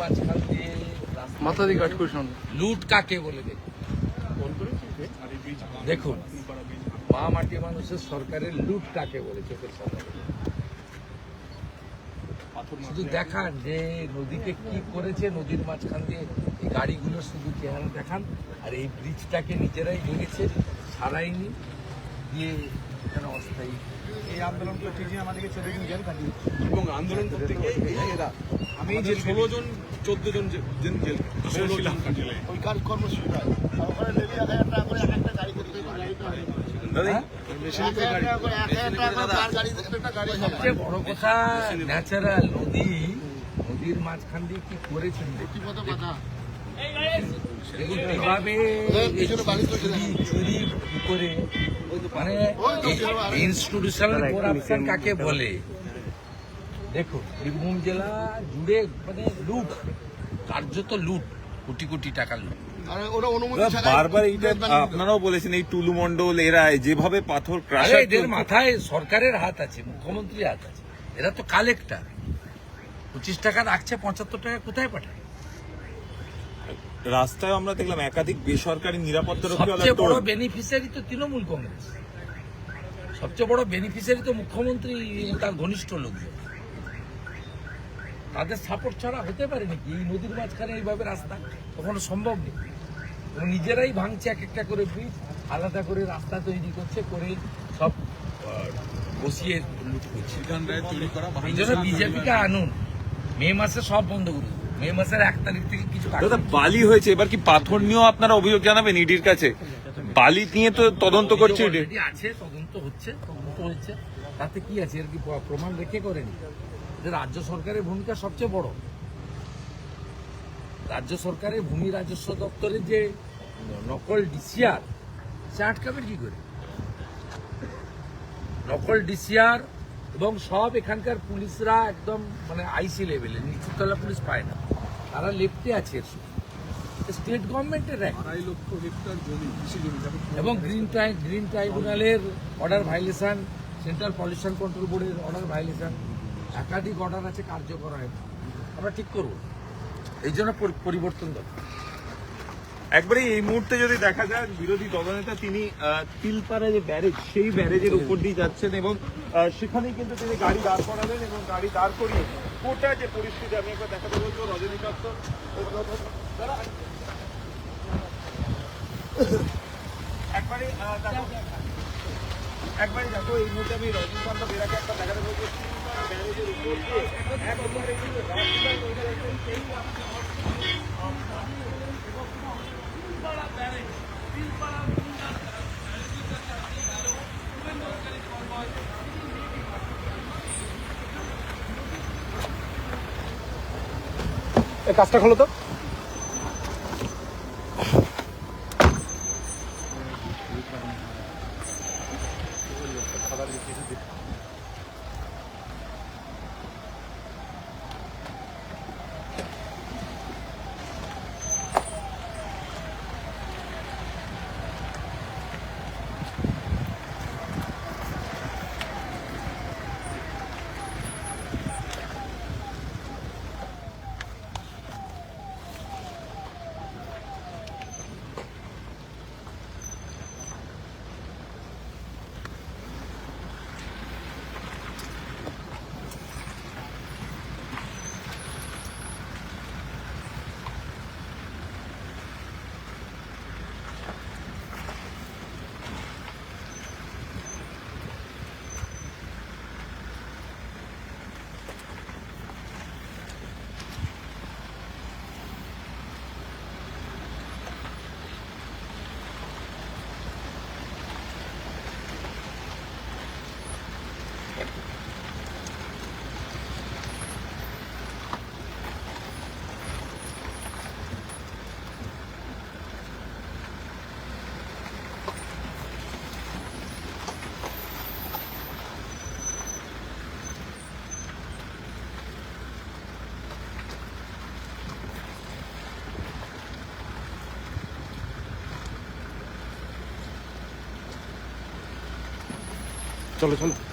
মাঝখান দিয়ে মাথা দিয়ে কাট করে শোন। লুট কাকে বলে দেখুন, মা মাটি মানুষের সরকারের লুট কাকে বলে চোখের সামনে শুধু দেখান যে নদীতে কি করেছে, নদীর মাঝখান দিয়ে এই গাড়িগুলো শুধু চেহারা দেখান, আর এই ব্রিজটাকে নিজেরাই ভেঙেছে, সারাইনি দিয়ে এখানে অস্থায়ী এই আন্দোলন করতে গিয়ে আমাদেরকে 14 জন জেল কাটিয়ে এবং আন্দোলন করতে গিয়ে এরা আমি যে 16 জন 14 জন জেল 16 জন কাটিয়ে ওই কাজ কর্মসূচিটা ওখানে লেবি 1000 টাকা করে একটা গাড়ি করতে সবচেয়ে বড় কথা ন্যাচারাল নদীর মাঝখান দিয়ে কি করেছেন চুরি করে, মানে ইনস্টিটিউশনাল করাপশন কাকে বলে দেখুন, বীরভূম জেলা জুড়ে মানে লুট, কার্যত লুট, কোটি কোটি টাকার লুট। বারবার এইটা আপনারাও বলেছেন, এই টুলু মন্ডল এরা যেভাবে পাথর ক্রাশ, এদের মাথায় সরকারের হাত আছে, মুখ্যমন্ত্রীর হাত আছে, এরা তো কালেক্টর। 25 টাকা রাখছে, 75 টাকা কোথায় পাঠায়? রাস্তায় আমরা দেখলাম একাধিক বেসরকারি নিরাপত্তা সবচেয়ে বড় বেনিফিশিয়ারি তো তৃণমূল কংগ্রেস, সবচেয়ে বড় বেনিফিশিয়ারি তো মুখ্যমন্ত্রী, তার ঘনিষ্ঠ লোকজন। তাদের সাপোর্ট ছাড়া হতে পারে নাকি এই নদীর মাঝখানে এইভাবে রাস্তা? কখনো সম্ভব নেই। নিজেরাই ভাঙছে এক একটা করে ব্রিজ, আলাদা করে রাস্তা তৈরি করছে, করে সব বসিয়ে লুট করছে। এই জন্য বিজেপিকে আনুন, মে মাসে সব বন্ধ করে দেবো। মে মাসের 1 তারিখ থেকে কিছু বালি হয়েছে, এবার কি পাথর নিয়েও আপনারা অভিযোগ জানাবেন ইডির কাছে? বালি নিয়ে তো তদন্ত করছে, আছে, তদন্ত হচ্ছে, তাতে কি আছে? এর কি প্রমাণ রেখে করেনি? রাজ্য সরকারের ভূমিকা সবচেয়ে বড়। রাজ্য সরকারের ভূমি রাজস্ব দপ্তরের যে নকল ডিসিআর, সে আটকাবে কি করে? নকল ডিসিআর এবং সব এখানকার পুলিশরা একদম মানে আইসি লেভেলে, নিচুতলা পুলিশ পায় না, তারা লেফটে আছে। স্টেট গভর্নমেন্টের এবং গ্রিন ট্রাইব্যুনালের order violation, central pollution control বোর্ডের অর্ডার ভাইলেশন, একাধিক অর্ডার আছে, কার্যকর হয় না। আমরা ঠিক করবো, এই জন্য পরিবর্তন দরকার। একবারে এই মুহূর্তে যদি দেখা যায়, বিরোধী দলনেতা তিনি তিলপাড়া যে ব্যারেজ, সেই ব্যারেজের উপর দিয়ে যাচ্ছেন এবং সেখানেই কিন্তু তিনি গাড়ি দাঁড় করাবেন এবং গাড়ি দাঁড় করিয়ে গোটা যে পরিস্থিতি আমি একবার দেখাতে বলবো। রজনীকান্ত একবারই দেখো, এই মুহূর্তে আমি রজনীকান্ত বেরাকে একটা দেখাতে বলবো, ব্যারেজের উপর দিয়ে একবারে কিন্তু কাজটা খোলো তো। চলো চলো।